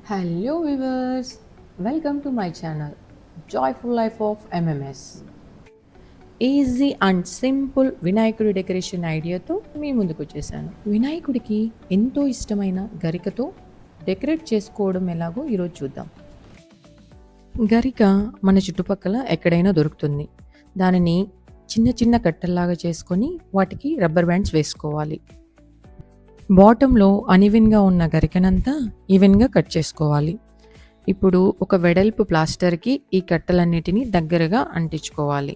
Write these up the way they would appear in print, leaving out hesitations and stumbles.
Hello viewers, welcome to my channel Joyful Life of MMS. Easy and simple వినాయకుడి decoration ఐడియాతో మీ ముందుకు వచ్చేసాను. వినాయకుడికి ఎంతో ఇష్టమైన గరికతో డెకరేట్ చేసుకోవడం ఎలాగో ఈరోజు చూద్దాం. గరిక మన చుట్టుపక్కల ఎక్కడైనా దొరుకుతుంది. దానిని చిన్న చిన్న కట్టల్లాగా చేసుకొని వాటికి రబ్బర్ బ్యాండ్స్ వేసుకోవాలి. బాటంలో అన్ఈవెన్‌గా ఉన్న గరికనంతా ఈవెన్‌గా కట్ చేసుకోవాలి. ఇప్పుడు ఒక వెడల్పు ప్లాస్టర్‌కి ఈ కట్టలన్నిటిని దగ్గరగా అంటించుకోవాలి.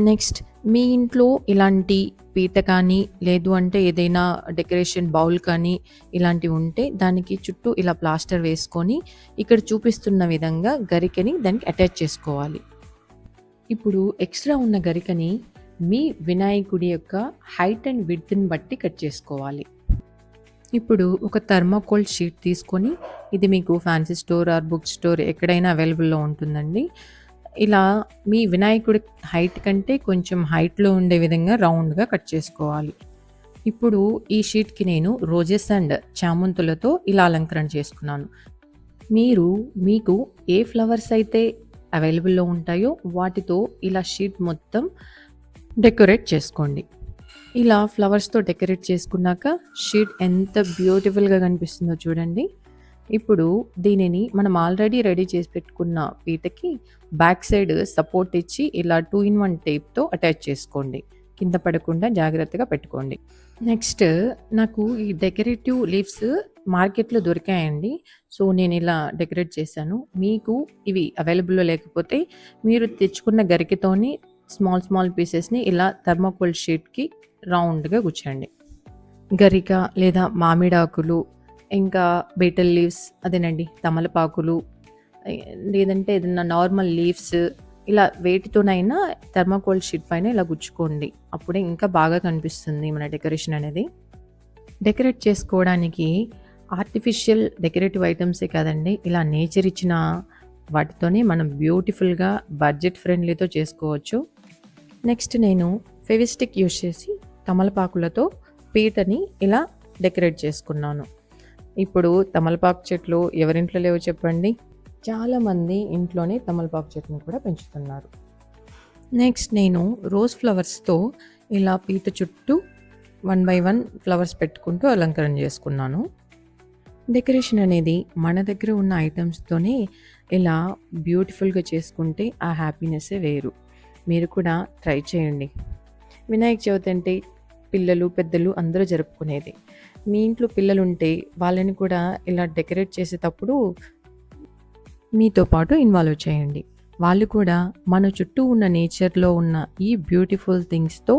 నెక్స్ట్ మీ ఇంట్లో ఇలాంటి పీట కానీ, లేదు అంటే ఏదైనా డెకరేషన్ బౌల్ కానీ ఇలాంటివి ఉంటే దానికి చుట్టూ ఇలా ప్లాస్టర్ వేసుకొని ఇక్కడ చూపిస్తున్న విధంగా గరికని దానికి అటాచ్ చేసుకోవాలి. ఇప్పుడు ఎక్స్ట్రా ఉన్న గరికని మీ వినాయకుడి యొక్క హైట్ అండ్ విడ్త్‌ని బట్టి కట్ చేసుకోవాలి. ఇప్పుడు ఒక థర్మాకోల్ షీట్ తీసుకొని, ఇది మీకు fancy store or book store ఎక్కడైనా అవైలబుల్‌లో ఉంటుందండి. ఇలా మీ వినాయకుడి హైట్ కంటే కొంచెం హైట్‌లో ఉండే విధంగా రౌండ్‌గా కట్ చేసుకోవాలి. ఇప్పుడు ఈ షీట్‌కి నేను రోజెస్ అండ్ చామంతులతో ఇలా అలంకరణ చేసుకున్నాను. మీకు ఏ ఫ్లవర్స్ అయితే అవైలబుల్‌లో ఉంటాయో వాటితో ఇలా షీట్ మొత్తం డెకరేట్ చేసుకోండి. ఇలా ఫ్లవర్స్‌తో డెకరేట్ చేసుకున్నాక షీట్ ఎంత బ్యూటిఫుల్‌గా కనిపిస్తుందో చూడండి. ఇప్పుడు దీనిని మనం ఆల్రెడీ రెడీ చేసి పెట్టుకున్న పీటకి బ్యాక్ సైడ్ సపోర్ట్ ఇచ్చి ఇలా 2 ఇన్ 1 టేప్‌తో అటాచ్ చేసుకోండి. కింద పడకుండా జాగ్రత్తగా పెట్టుకోండి. నెక్స్ట్ నాకు ఈ డెకరేటివ్ లీవ్స్ మార్కెట్‌లో దొరికాయండి. సో నేను ఇలా డెకరేట్ చేశాను. మీకు ఇవి అవైలబుల్‌లో లేకపోతే మీరు తెచ్చుకున్న గరికతోని స్మాల్ పీసెస్‌ని ఇలా థర్మాకోల్ షీట్‌కి రౌండ్‌గా గుచ్చండి. గరిక లేదా మామిడాకులు, ఇంకా బీటల్ లీవ్స్ అదేనండి తమలపాకులు, లేదంటే ఏదన్నా నార్మల్ లీవ్స్ ఇలా వేటితోనైనా థర్మాకోల్ షీట్ పైన ఇలా గుచ్చుకోండి. అప్పుడే ఇంకా బాగా కనిపిస్తుంది మన డెకరేషన్ అనేది. డెకరేట్ చేసుకోవడానికి ఆర్టిఫిషియల్ డెకరేటివ్ ఐటమ్సే కాదండి, ఇలా నేచర్ ఇచ్చిన వాటితోనే మనం బ్యూటిఫుల్‌గా బడ్జెట్ ఫ్రెండ్లీతో చేసుకోవచ్చు. నెక్స్ట్ నేను ఫెవిస్టిక్ యూజ్ చేసి తమలపాకులతో పీటని ఇలా డెకరేట్ చేసుకున్నాను. ఇప్పుడు తమలపాకు చెట్లు ఎవరింట్లో లేవో చెప్పండి? చాలామంది ఇంట్లోనే తమలపాకు చెట్టుని కూడా పెంచుతున్నారు. నెక్స్ట్ నేను రోజ్ ఫ్లవర్స్‌తో ఇలా పీట చుట్టూ 1 బై 1 ఫ్లవర్స్ పెట్టుకుంటూ అలంకరణ చేసుకున్నాను. డెకరేషన్ అనేది మన దగ్గర ఉన్న ఐటమ్స్తోనే ఇలా బ్యూటిఫుల్‌గా చేసుకుంటే ఆ హ్యాపీనెస్సే వేరు. మీరు కూడా ట్రై చేయండి. వినాయక చవితి అంటే పిల్లలు, పెద్దలు అందరూ జరుపుకునేది. మీ ఇంట్లో పిల్లలుంటే వాళ్ళని కూడా ఇలా డెకరేట్ చేసేటప్పుడు మీతో పాటు ఇన్వాల్వ్ చేయండి. వాళ్ళు కూడా మన చుట్టూ ఉన్న నేచర్‌లో ఉన్న ఈ బ్యూటిఫుల్ థింగ్స్‌తో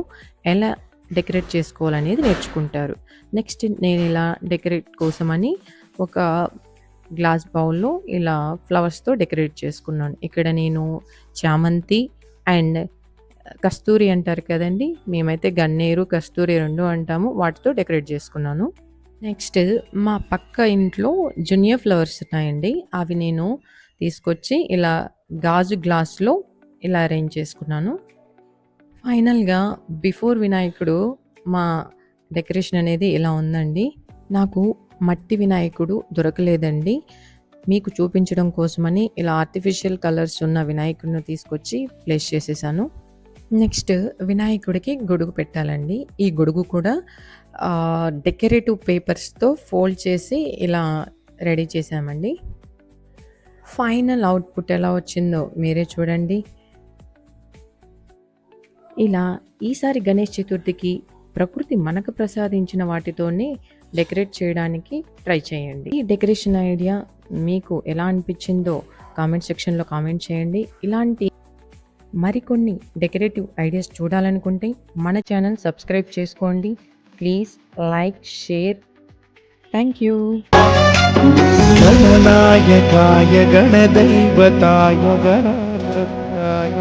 ఎలా డెకరేట్ చేసుకోవాలనేది నేర్చుకుంటారు. నెక్స్ట్ నేను ఇలా డెకరేట్ కోసమని ఒక గ్లాస్ బౌల్‌లో ఇలా ఫ్లవర్స్‌తో డెకరేట్ చేసుకున్నాను. ఇక్కడ నేను చామంతి అండ్ కస్తూరి అంటారు కదండీ! మేమైతే గన్నేరు, కస్తూరి 2 అంటాము. వాటితో డెకరేట్ చేసుకున్నాను. నెక్స్ట్ మా పక్క ఇంట్లో జునియర్ ఫ్లవర్స్ ఉన్నాయండి. అవి నేను తీసుకొచ్చి ఇలా గాజు గ్లాస్‌లో ఇలా అరేంజ్ చేసుకున్నాను. ఫైనల్‌గా బిఫోర్ వినాయకుడు మా డెకరేషన్ అనేది ఇలా ఉందండి. నాకు మట్టి వినాయకుడు దొరకలేదండి. మీకు చూపించడం కోసమని ఇలా ఆర్టిఫిషియల్ కలర్స్ ఉన్న వినాయకుడిని తీసుకొచ్చి ప్లేస్ చేసేసాను. నెక్స్ట్ వినాయకుడికి గొడుగు పెట్టాలండి. ఈ గొడుగు కూడా డెకరేటివ్ పేపర్స్‌తో ఫోల్డ్ చేసి ఇలా రెడీ చేశామండి. ఫైనల్ అవుట్‌పుట్ ఎలా వచ్చిందో మీరే చూడండి. ఇలా ఈసారి గణేష్ చతుర్థికి ప్రకృతి మనకు ప్రసాదించిన వాటితోనే డెకరేట్ చేయడానికి ట్రై చేయండి. ఈ డెకరేషన్ ఐడియా మీకు ఎలా అనిపించిందో కామెంట్ సెక్షన్‌లో కామెంట్ చేయండి. ఇలాంటి మరికొన్ని డెకరేటివ్ ఐడియాస్ చూడాలనుకుంటే మన ఛానల్ సబ్స్క్రైబ్ చేసుకోండి. Please like, share. Thank you. గణనాయకాయ గణదైవతాయ గణాయ